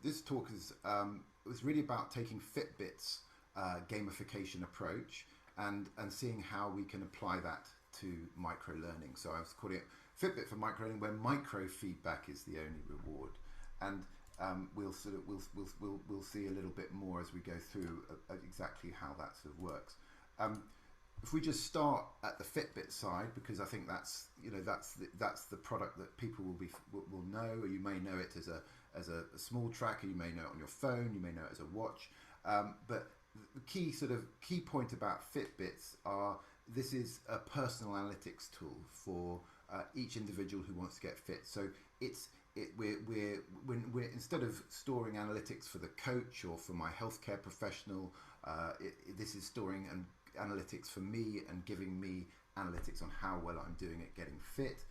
this talk is was really about taking Fitbit's gamification approach and seeing how we can apply that to microlearning. So I was calling it Fitbit for microlearning, where microfeedback is the only reward. And we'll see a little bit more as we go through exactly how that sort of works. If we just start at the Fitbit side, because I think that's that's the product that people will know. Or you may know it as a small tracker, you may know it on your phone, you may know it as a watch. But the key point about Fitbits are this is a personal analytics tool for each individual who wants to get fit. So we're instead of storing analytics for the coach or for my healthcare professional, this is storing analytics for me and giving me analytics on how well I'm doing at getting fit.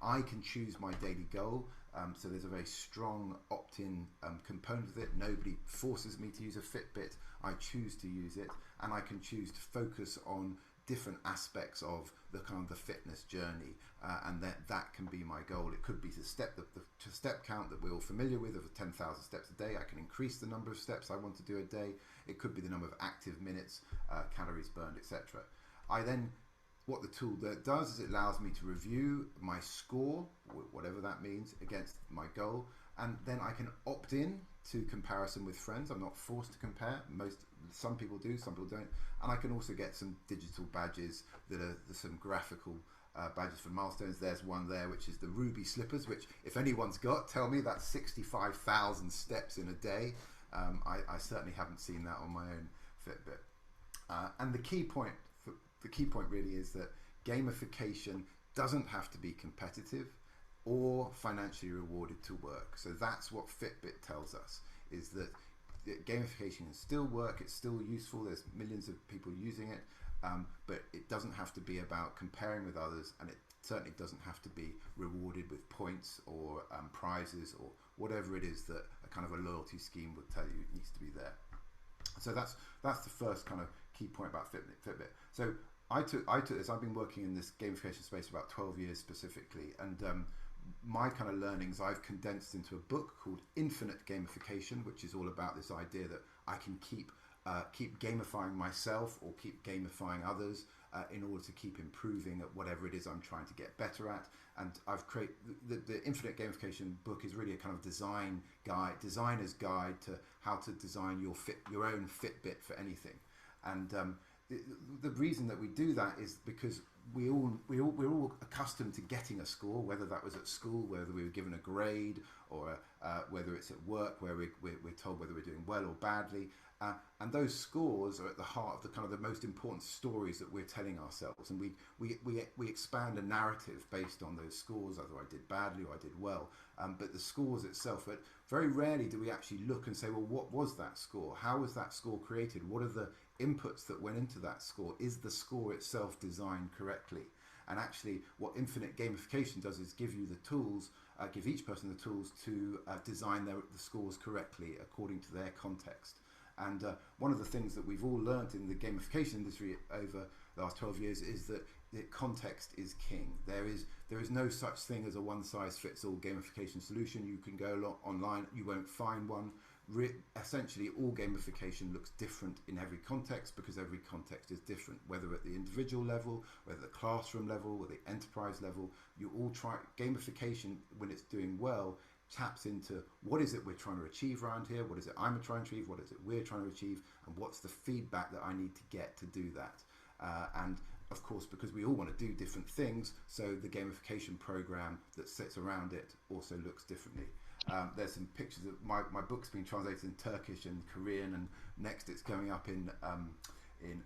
I can choose my daily goal, so there's a very strong opt-in component of it. Nobody forces me to use a Fitbit. I choose to use it, and I can choose to focus on different aspects of the fitness journey, and that can be my goal. It could be the step count that we're all familiar with of 10,000 steps a day. I can increase the number of steps I want to do a day. It could be the number of active minutes, calories burned, etc. What the tool does is it allows me to review my score, whatever that means, against my goal, and then I can opt in to comparison with friends. I'm not forced to compare. Some people do, some people don't. And I can also get some digital badges that are some graphical badges for milestones. There's one there, which is the Ruby Slippers, which if anyone's got, tell me, that's 65,000 steps in a day. I certainly haven't seen that on my own Fitbit. And the key point really is that gamification doesn't have to be competitive or financially rewarded to work. So that's what Fitbit tells us, is that gamification can still work, it's still useful, there's millions of people using it, but it doesn't have to be about comparing with others, and it certainly doesn't have to be rewarded with points or prizes or whatever it is that a kind of a loyalty scheme would tell you needs to be there. So that's the first kind of key point about Fitbit. So I took this. I've been working in this gamification space for about 12 years specifically, and my kind of learnings I've condensed into a book called Infinite Gamification, which is all about this idea that I can keep gamifying myself or keep gamifying others in order to keep improving at whatever it is I'm trying to get better at. And I've created the Infinite Gamification book is really a kind of designer's guide to how to design your own Fitbit for anything. And the reason that we do that is because we're all accustomed to getting a score, whether that was at school, whether we were given a grade, or whether it's at work where we're told whether we're doing well or badly. And those scores are at the heart of the kind of the most important stories that we're telling ourselves, and we expand a narrative based on those scores, either I did badly or I did well. But the scores itself, but very rarely do we actually look and say, well, what was that score? How was that score created? What are the inputs that went into that score? Is the score itself designed correctly? And actually what Infinite Gamification does is give you the tools, give each person the tools to design the scores correctly according to their context. And one of the things that we've all learned in the gamification industry over the last 12 years is that the context is king. There is no such thing as a one-size-fits-all gamification solution. You can go online, you won't find one. Essentially, all gamification looks different in every context because every context is different, whether at the individual level, whether the classroom level, or the enterprise level. You all try gamification when it's doing well, taps into what is it we're trying to achieve around here, what is it I'm trying to achieve, what is it we're trying to achieve, and what's the feedback that I need to get to do that. And of course, because we all want to do different things, so the gamification program that sits around it also looks differently. There's some pictures of my book's been translated in Turkish and Korean, and next it's going up in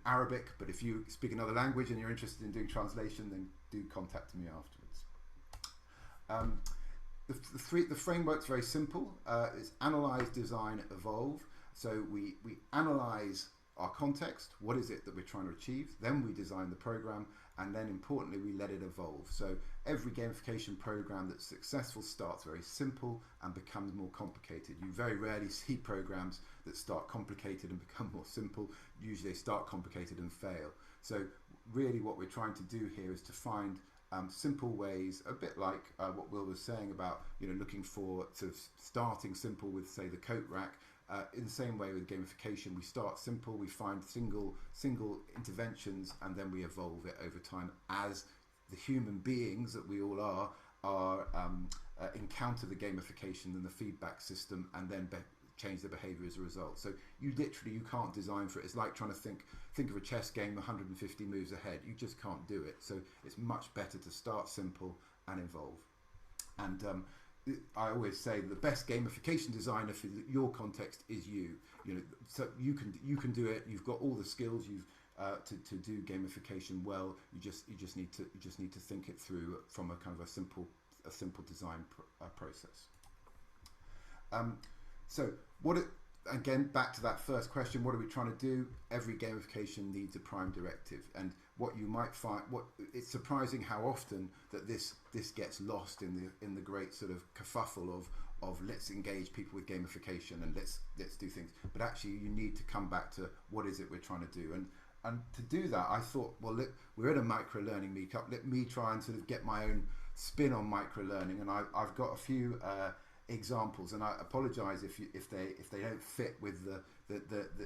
Arabic. But if you speak another language and you're interested in doing translation, then do contact me afterwards. The framework's very simple. It's analyze, design, evolve. So we analyze our context, what is it that we're trying to achieve, then we design the program, and then importantly we let it evolve. So every gamification program that's successful starts very simple and becomes more complicated. You very rarely see programs that start complicated and become more simple. Usually they start complicated and fail. So really what we're trying to do here is to find simple ways, a bit like what Will was saying about, you know, looking for sort of starting simple with, say, the coat rack. In the same way with gamification, we start simple, we find single interventions, and then we evolve it over time as the human beings that we all are encounter the gamification and the feedback system, and then change their behavior as a result. So you can't design for it. It's like trying to think of a chess game 150 moves ahead. You just can't do it. So it's much better to start simple and evolve. And I always say the best gamification designer for your context is you. You know, so you can do it. You've got all the skills to do gamification well. You just need to think it through from a kind of a simple design process. So again, back to that first question, what are we trying to do? Every gamification needs a prime directive, and what you might find, it's surprising how often that this gets lost in the great sort of kerfuffle of let's engage people with gamification and let's do things. But actually, you need to come back to what is it we're trying to do, and to do that, I thought, well, we're at a micro-learning meetup. Let me try and sort of get my own spin on micro-learning, and I've got a few examples, and I apologize if they don't fit with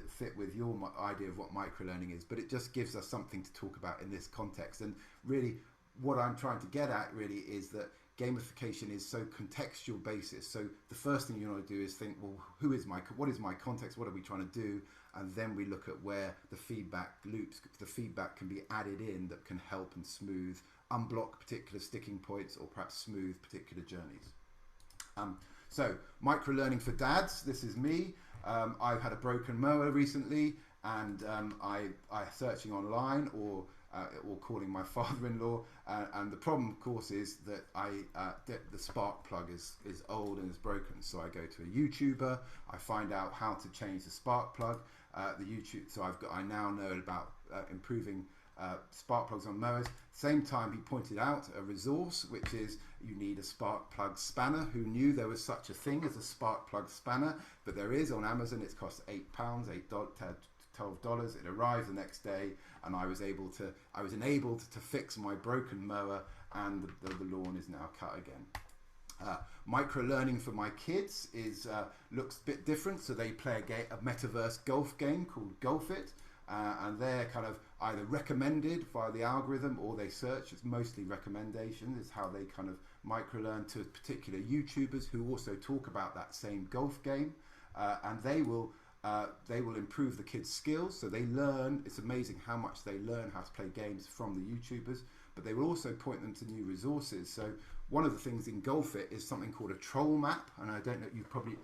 fit with your idea of what microlearning is, but it just gives us something to talk about in this context. And really what I'm trying to get at really is that gamification is so contextual basis. So the first thing you want to do is think, well, what is my context, what are we trying to do? And then we look at where the feedback loops, the feedback can be added in that can help and unblock particular sticking points, or perhaps smooth particular journeys. So micro-learning for dads, this is me. I've had a broken mower recently, and I searching online or calling my father-in-law, and the problem of course is that the spark plug is old and is broken. So I go to a YouTuber, I find out how to change the spark plug. I now know about improving spark plugs on mowers. Same time, he pointed out a resource, which is you need a spark plug spanner. Who knew there was such a thing as a spark plug spanner? But there is on Amazon. It costs £8, $12. It arrived the next day, and I was enabled to fix my broken mower, and the lawn is now cut again. Micro learning for my kids looks a bit different. So they play a metaverse golf game called Golfit. And they're kind of either recommended via the algorithm, or they search. It's mostly recommendations is how they kind of micro-learn to particular YouTubers who also talk about that same golf game, and they will improve the kids' skills. So they learn. It's amazing how much they learn how to play games from the YouTubers, but they will also point them to new resources. So one of the things in Golfit is something called a troll map, and I don't know, you probably,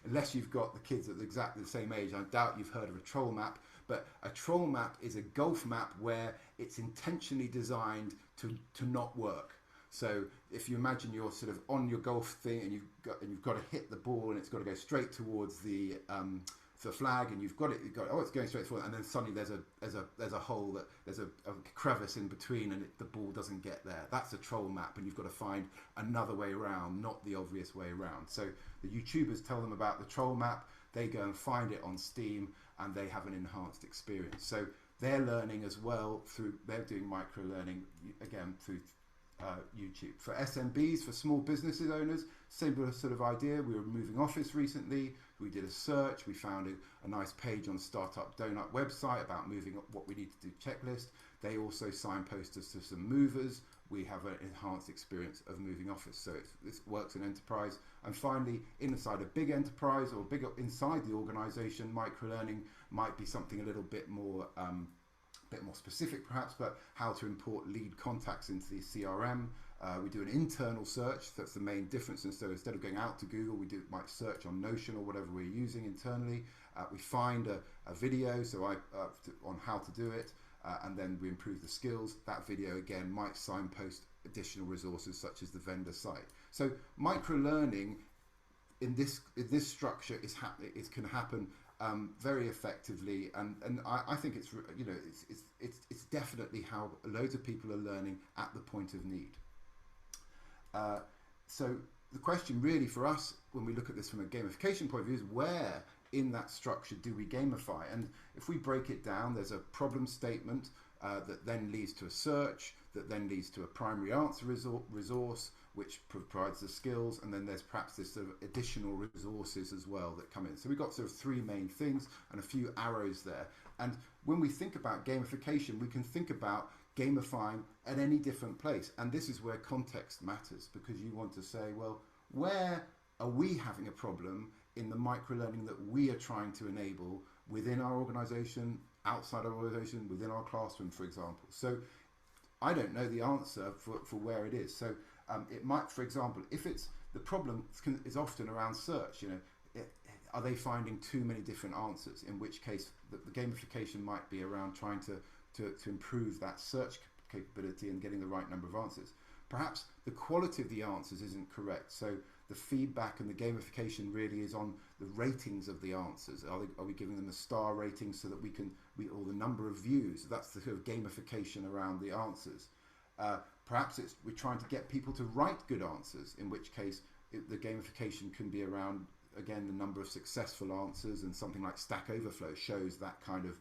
unless you've got the kids at exactly the same age, I doubt you've heard of a troll map. But a troll map is a golf map where it's intentionally designed to not work. So if you imagine you're sort of on your golf thing, and you've got to hit the ball, and it's got to go straight towards the flag, and it's going straight forward, and then suddenly there's a hole, there's a crevice in between, and the ball doesn't get there. That's a troll map, and you've got to find another way around, not the obvious way around. So the YouTubers tell them about the troll map. They go and find it on Steam, and they have an enhanced experience. So they're learning as well they're doing micro learning again through YouTube. For SMBs, for small businesses owners, similar sort of idea. We were moving office recently. We did a search. We found a nice page on Startup Donut website about moving up, what we need to do checklist. They also signpost us to some movers. We have an enhanced experience of moving office. So this works in enterprise. And finally, inside a big enterprise or bigger inside the organization, micro-learning might be something a little bit more specific perhaps, but how to import lead contacts into the CRM. We do an internal search. That's the main difference. And so instead of going out to Google, might search on Notion or whatever we're using internally. We find a video on how to do it. And then we improve the skills. That video again might signpost additional resources such as the vendor site. So micro-learning in this structure can happen very effectively, and I think it's definitely how loads of people are learning at the point of need. So the question really for us when we look at this from a gamification point of view is where in that structure do we gamify? And if we break it down, there's a problem statement that then leads to a search. that then leads to a primary answer resource, which provides the skills, and then there's perhaps this sort of additional resources as well that come in. So we've got sort of three main things and a few arrows there. And when we think about gamification, we can think about gamifying at any different place. And this is where context matters, because you want to say, well, where are we having a problem in the microlearning that we are trying to enable within our organization, outside our organization, within our classroom, for example? So I don't know the answer for where it is. So it might, for example, if it's the problem is often around search, are they finding too many different answers? In which case, the gamification might be around trying to improve that search capability and getting the right number of answers. Perhaps the quality of the answers isn't correct. So the feedback and the gamification really is on the ratings of the answers. Are we giving them a star rating so that or the number of views? That's the sort of gamification around the answers. Perhaps we're trying to get people to write good answers, in which case the gamification can be around, again, the number of successful answers, and something like Stack Overflow shows that kind of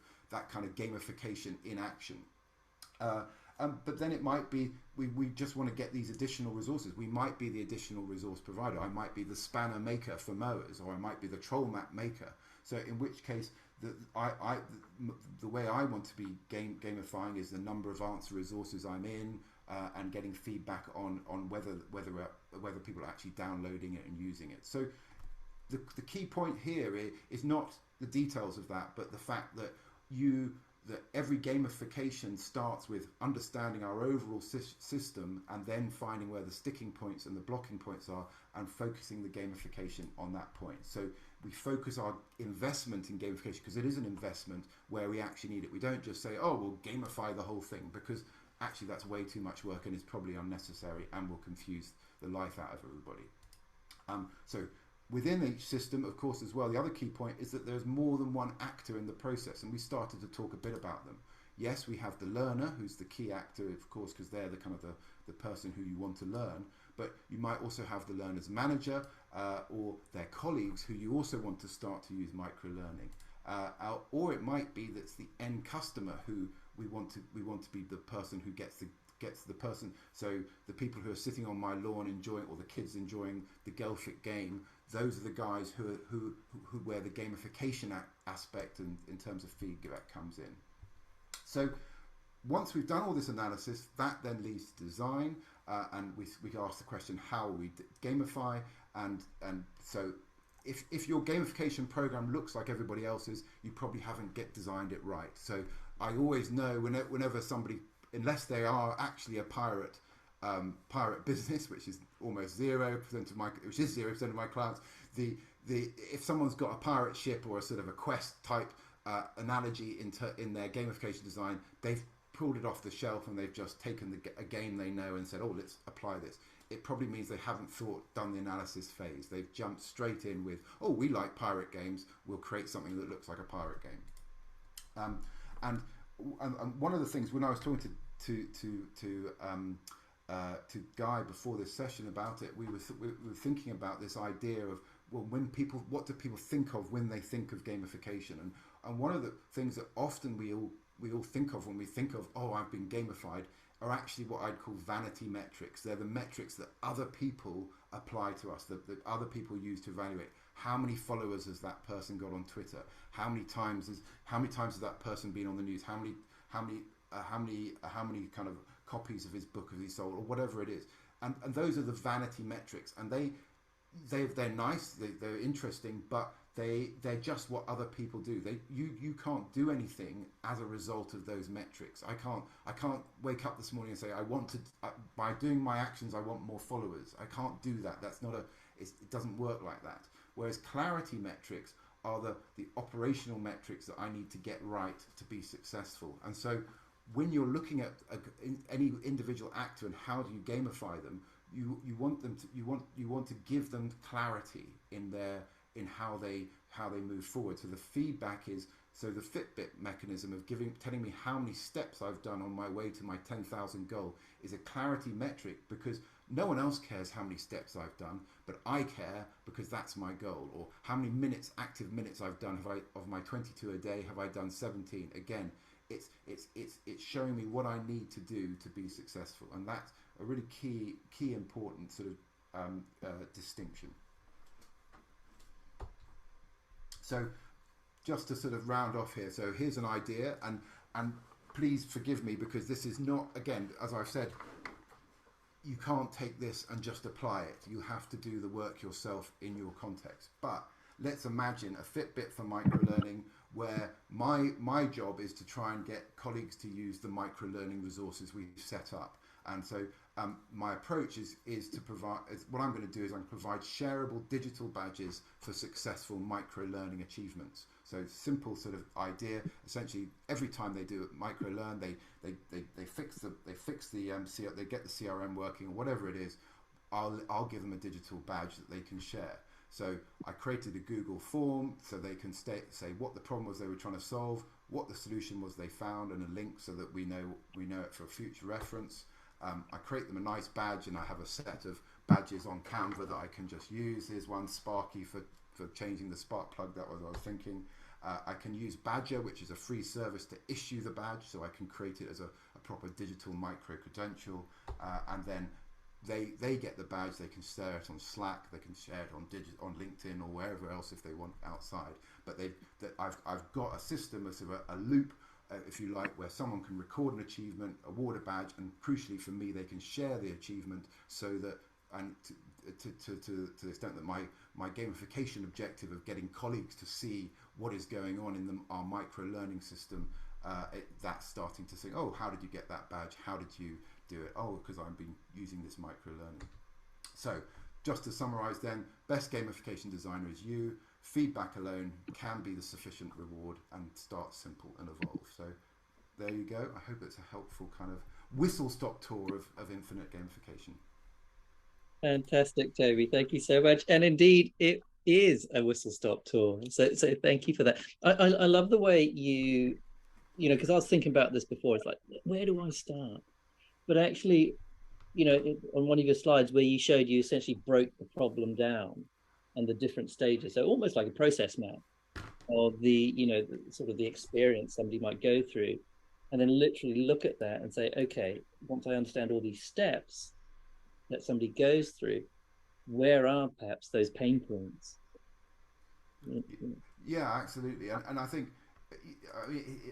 gamification in action. But then it might be we just want to get these additional resources. We might be the additional resource provider. I might be the spanner maker for mowers, or I might be the troll map maker. So in which case, the way I want to be gamifying is the number of answer resources I'm in, and getting feedback on whether people are actually downloading it and using it. So the key point here is not the details of that, but the fact that every gamification starts with understanding our overall system, and then finding where the sticking points and the blocking points are, and focusing the gamification on that point. So we focus our investment in gamification, because it is an investment where we actually need it. We don't just say, oh, we'll gamify the whole thing, because actually that's way too much work and is probably unnecessary and will confuse the life out of everybody. So within each system, of course, as well, the other key point is that there's more than one actor in the process, and we started to talk a bit about them. Yes, we have the learner, who's the key actor, of course, because they're the kind of the person who you want to learn, but you might also have the learner's manager, or their colleagues who you also want to start to use microlearning. Or it might be that's the end customer who we want to be the person who gets the person. So the people who are sitting on my lawn enjoying, or the kids enjoying the Gelfit game, those are the guys who where the gamification aspect and in terms of feedback comes in. So once we've done all this analysis, that then leads to design, and we ask the question, how we gamify, and so if your gamification program looks like everybody else's, you probably haven't designed it right. So I always know whenever somebody, unless they are actually a pirate business, which is almost 0% of my clients, if someone's got a pirate ship or a sort of a quest type analogy in their gamification design, they've pulled it off the shelf and they've just taken a game they know and said, oh, let's apply this. It probably means they haven't done the analysis phase. They've jumped straight in with, oh, we like pirate games, we'll create something that looks like a pirate game. And one of the things, when I was talking to Guy before this session about it, we were thinking about this idea of, well, what do people think of when they think of gamification? And one of the things that often we all think of when we think of, oh, I've been gamified, are actually what I'd call vanity metrics. They're the metrics that other people apply to us, that other people use to evaluate. How many followers has that person got on Twitter? How many times has that person been on the news? How many kind of copies of his book has he sold, or whatever it is? And those are the vanity metrics, and they're nice, they're interesting, but they're just what other people do. You can't do anything as a result of those metrics. I can't wake up this morning and say by doing my actions I want more followers. I can't do that. It doesn't work like that. Whereas clarity metrics are the operational metrics that I need to get right to be successful. And so when you're looking at any individual actor and how do you gamify them, you want to give them clarity in how they move forward. So the feedback is, so the Fitbit mechanism of telling me how many steps I've done on my way to my 10,000 goal is a clarity metric, because no one else cares how many steps I've done, but I care because that's my goal. Or how many active minutes I've done, of my 22 a day, have I done 17? Again, it's showing me what I need to do to be successful, and that's a really key important sort of distinction. So just to sort of round off here, so here's an idea, and please forgive me, because this is not, again, as I've said, you can't take this and just apply it. You have to do the work yourself in your context. But let's imagine a Fitbit for microlearning, where my job is to try and get colleagues to use the microlearning resources we've set up. And so my approach is to provide, what I'm going to do is I'm going to provide shareable digital badges for successful microlearning achievements. So simple sort of idea. Essentially, every time they do microlearn, they fix the they get the CRM working or whatever it is. I'll give them a digital badge that they can share. So I created a Google form so they can say what the problem was they were trying to solve, what the solution was they found, and a link so that we know it for future reference. I create them a nice badge, and I have a set of badges on Canva that I can just use. Here's one, Sparky, for changing the spark plug. That was what I was thinking. I can use Badger, which is a free service to issue the badge, so I can create it as a proper digital micro credential, and then they get the badge. They can share it on Slack, they can share it on LinkedIn or wherever else if they want outside. But I've got a system, a sort of a loop, if you like, where someone can record an achievement, award a badge, and crucially for me, they can share the achievement, so that, and to the extent that my gamification objective of getting colleagues to see what is going on in our micro learning system, that's starting to say, oh, how did you get that badge? How did you do it? Oh, because I've been using this micro learning. So just to summarize then, best gamification designer is you. Feedback alone can be the sufficient reward, and start simple and evolve. So there you go. I hope it's a helpful kind of whistle-stop tour of infinite gamification. Fantastic, Toby. Thank you so much. And indeed, it is a whistle-stop tour. So thank you for that. I love the way you know, because I was thinking about this before. It's like, where do I start? But actually, you know, on one of your slides where you showed, you essentially broke the problem down and the different stages. So almost like a process map of the, you know, the, sort of the experience somebody might go through, and then literally look at that and say, okay, once I understand all these steps that somebody goes through, where are perhaps those pain points? Yeah, absolutely. And I think,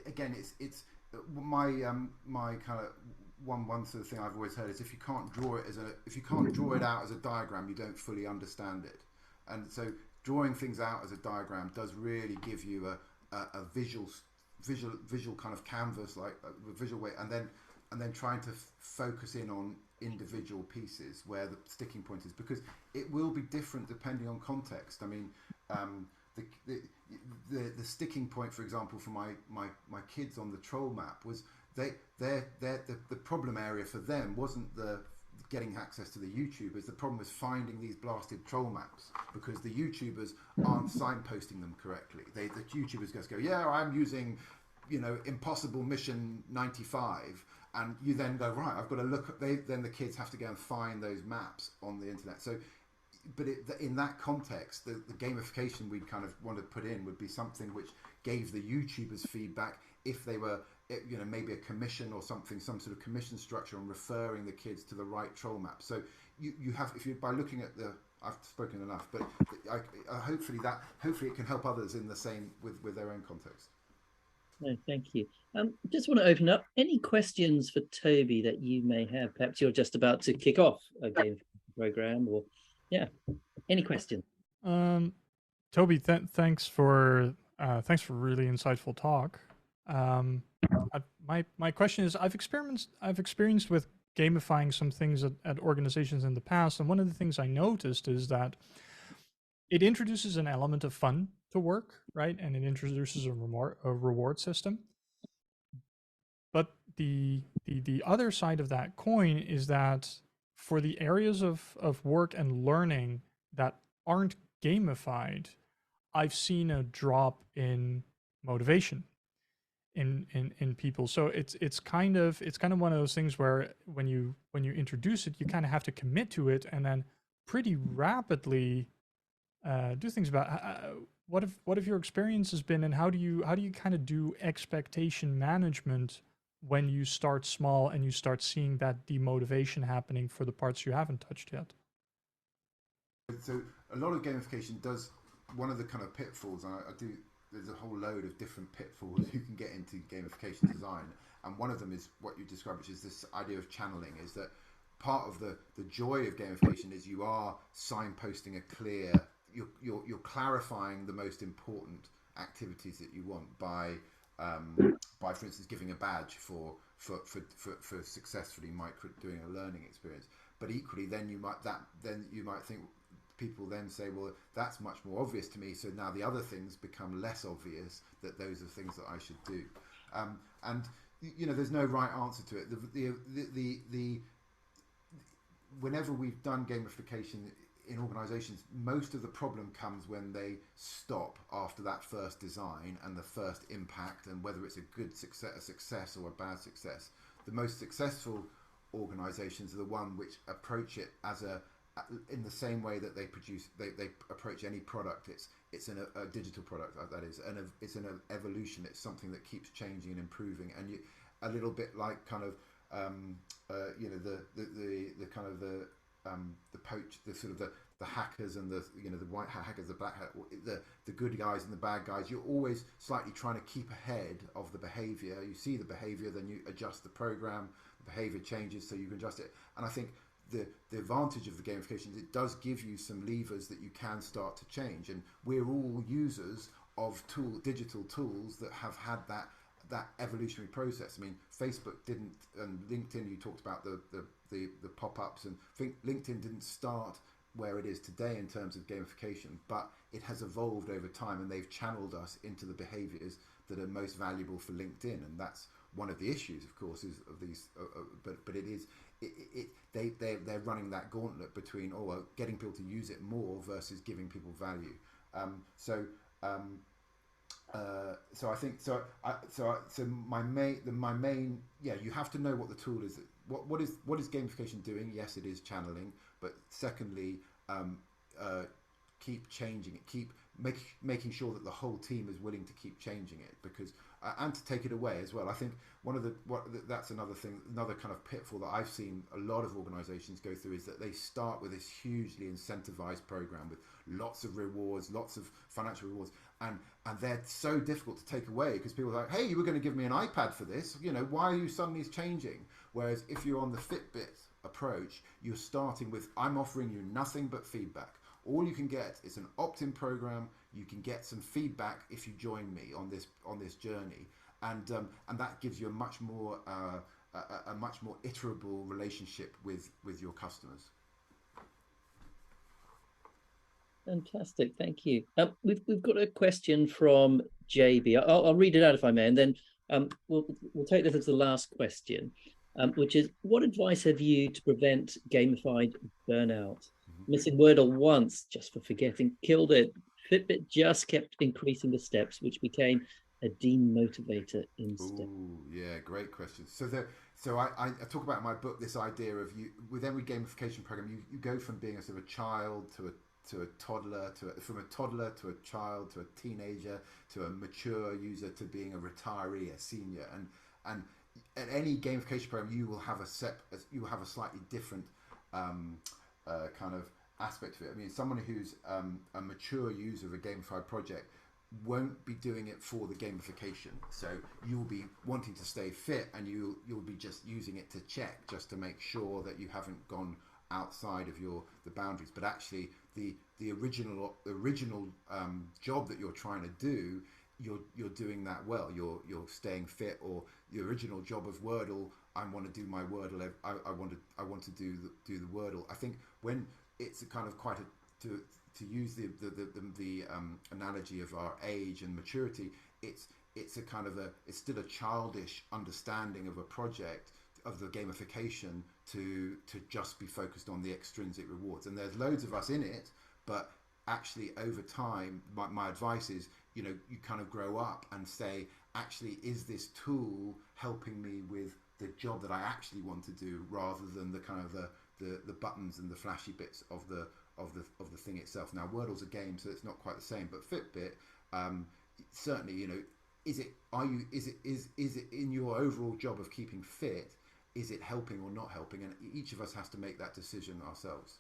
again, it's my my kind of one sort of thing I've always heard is, if you can't draw it out as a diagram, you don't fully understand it. And so drawing things out as a diagram does really give you a visual kind of canvas, like a visual way, and then trying to focus in on individual pieces where the sticking point is, because it will be different depending on context. I mean, the sticking point, for example, for my kids on the troll map was the problem area for them wasn't the getting access to the YouTubers. The problem was finding these blasted troll maps, because the YouTubers aren't signposting them correctly. The YouTubers just go, yeah, I'm using, you know, Impossible Mission 95, and you then go, right, I've got to look. Then the kids have to go and find those maps on the internet. So, but in that context, the gamification we kind of want to put in would be something which gave the YouTubers feedback if they were, you know, maybe a commission or something, some sort of commission structure, and referring the kids to the right troll map. So you have, if you, by looking at the, I've spoken enough, but hopefully it can help others in the same with their own context. No, thank you. Just want to open up any questions for Toby that you may have. Perhaps you're just about to kick off a game program, or yeah, any question. Toby, thanks for really insightful talk. My question is, I've experienced with gamifying some things at organizations in the past, and one of the things I noticed is that it introduces an element of fun to work, right? And it introduces a reward system. But the other side of that coin is that for the areas of work and learning that aren't gamified, I've seen a drop in motivation in people. So it's kind of one of those things where when you introduce it, you kind of have to commit to it, and then pretty rapidly do things about. what have your experiences been, and how do you kind of do expectation management when you start small and you start seeing that demotivation happening for the parts you haven't touched yet? So a lot of gamification does, one of the kind of pitfalls, and I do, there's a whole load of different pitfalls you can get into gamification design, and one of them is what you described, which is this idea of channeling. Is that part of the joy of gamification is you are signposting a clear, you're clarifying the most important activities that you want by for instance giving a badge for successfully doing a learning experience. But equally then you might think, people then say, well, that's much more obvious to me, so now the other things become less obvious, that those are things that I should do. And you know, there's no right answer to it. Whenever we've done gamification in organizations, most of the problem comes when they stop after that first design and the first impact, and whether it's a success or a bad success. The most successful organizations are the one which approach it as in the same way that they approach any product. It's a digital product, that is, and it's an evolution. It's something that keeps changing and improving, and a little bit like kind of you know, the kind of the poach, the sort of the hackers and the, you know, the white hat hackers, the black hat, the good guys and the bad guys. You're always slightly trying to keep ahead of the behavior. You see the behavior, then you adjust the program. The behavior changes, so you can adjust it. And I think the advantage of the gamification is it does give you some levers that you can start to change. And we're all users of digital tools that have had that evolutionary process. I mean, Facebook didn't, and LinkedIn, you talked about the pop-ups, and I think LinkedIn didn't start where it is today in terms of gamification, but it has evolved over time, and they've channeled us into the behaviors that are most valuable for LinkedIn. And that's one of the issues, of course, is of these, but it is, they're running that gauntlet between getting people to use it more versus giving people value. So I think my main you have to know what the tool is. What is gamification doing? Yes, it is channeling, but secondly, keep changing it, keep making sure that the whole team is willing to keep changing it, because and to take it away as well. I think that's another thing, another kind of pitfall that I've seen a lot of organizations go through, is that they start with this hugely incentivized program with lots of rewards, lots of financial rewards, and they're so difficult to take away, because people are like, hey, you were going to give me an iPad for this, you know, why are you suddenly changing? Whereas if you're on the FitBit approach, you're starting with, I'm offering you nothing but feedback. All you can get is an opt-in program. You can get some feedback if you join me on this journey, and that gives you a much more iterable relationship with your customers. Fantastic, thank you. We've got a question from JB. I'll read it out if I may, and then we'll take this as the last question, which is, what advice have you to prevent gamified burnout? Missing Wordle once just for forgetting killed it. Fitbit just kept increasing the steps, which became a demotivator instead. Ooh, yeah, great question. So I talk about in my book this idea of, with every gamification program, you go from being a sort of a child to a toddler, from a toddler to a child to a teenager to a mature user to being a retiree, a senior, and at any gamification program you will have a slightly different kind of aspect of it. I mean, someone who's a mature user of a gamified project won't be doing it for the gamification. So you'll be wanting to stay fit, and you'll be just using it to check, just to make sure that you haven't gone outside of the boundaries. But actually, the original job that you're trying to do, you're doing that well. You're staying fit. Or the original job of Wordle, I want to do my Wordle. I want to do the Wordle. I think when it's a kind of quite to use the analogy of our age and maturity, it's a kind of it's still a childish understanding of a project, of the gamification, to just be focused on the extrinsic rewards. And there's loads of us in it, but actually over time, my advice is, you know, you kind of grow up and say, actually, is this tool helping me with the job that I actually want to do, rather than the kind of the buttons and the flashy bits of the thing itself. Now, Wordle's a game, so it's not quite the same, but Fitbit, certainly, you know, is it in your overall job of keeping fit, is it helping or not helping? And each of us has to make that decision ourselves.